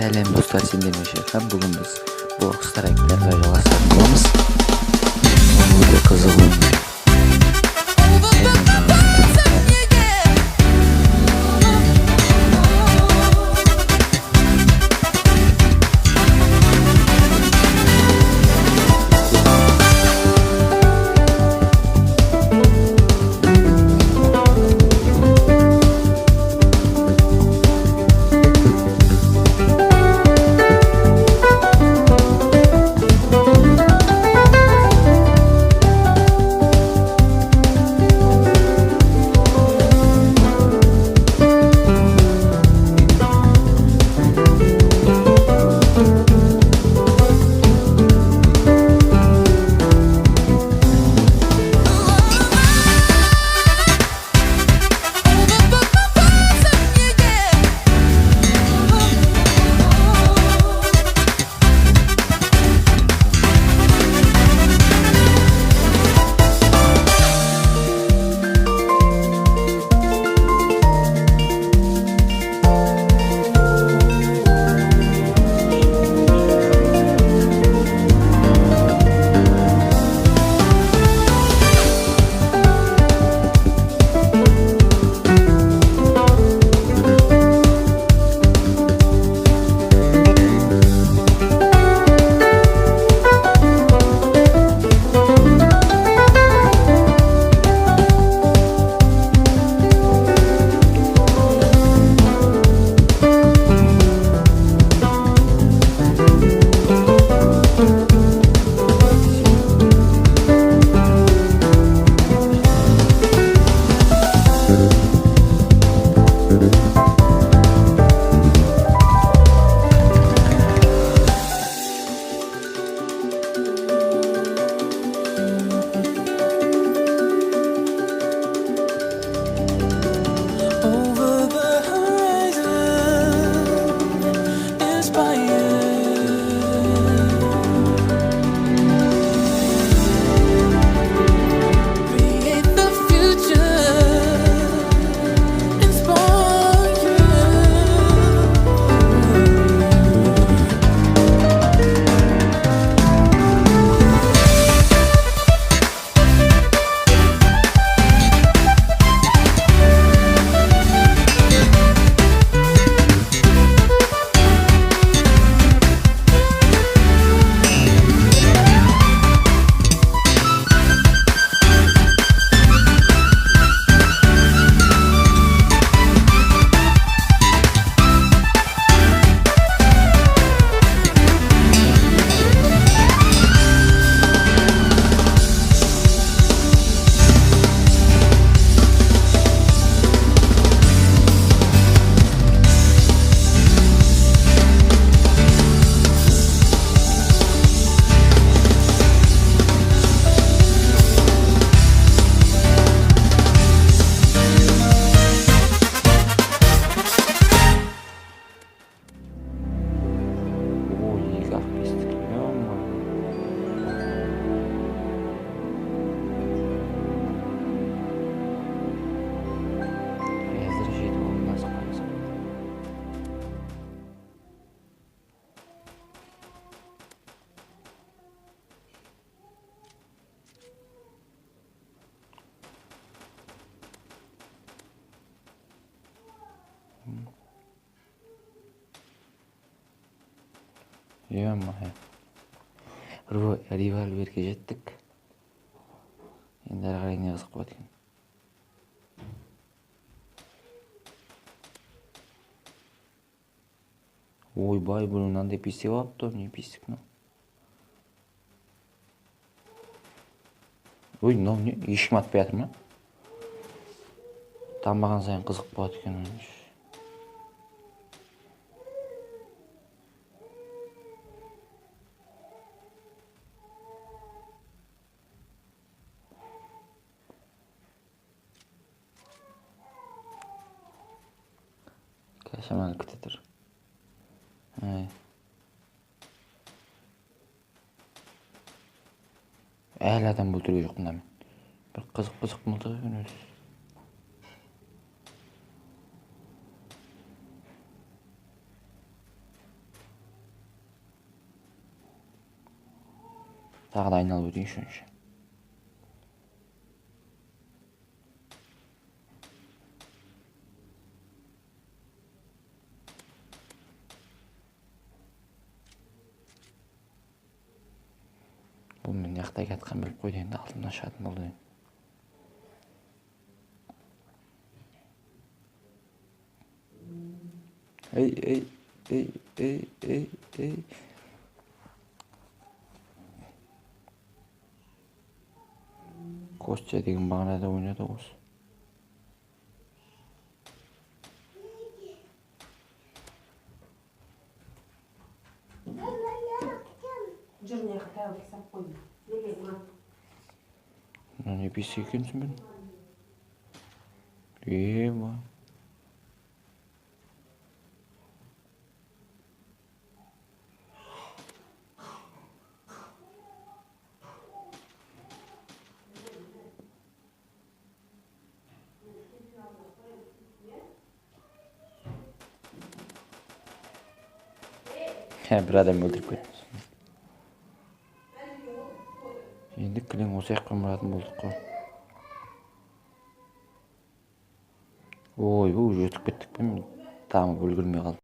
Сәлем достар, сендермен Шерхан. Бүгін біз блок страйктерді жалғастыратын боламыз. Өте қызық ойын. Револьверге жеттік. Енді әрі қарай не қызық болады екен. Ойбай, бұл мынандай пистек алыпты, не пистек мынау? Ой, мынау не? Ешкім атпай жатыр ма? Дамбаған сайын қызық болады екен. Шаманы күте тұр. Әлі адам бұл түрге жоқ мына мен. Бір қызық мылтық екен өзі. Тағы да айналып өтейін шөнше. Бұл мен яқтай қатқан біліп қойды, енді алтыннан шығатын болды. Ей. Костя деген бағанада ойнады осы. Не бесі екенсің бен? Ема. Bir adam öldürüp ketmiş. Енді кілең осы жаққа мұратын болдық қой. Ой, уже өтіп кеттік пе, мен дамып үлгермей қалдым.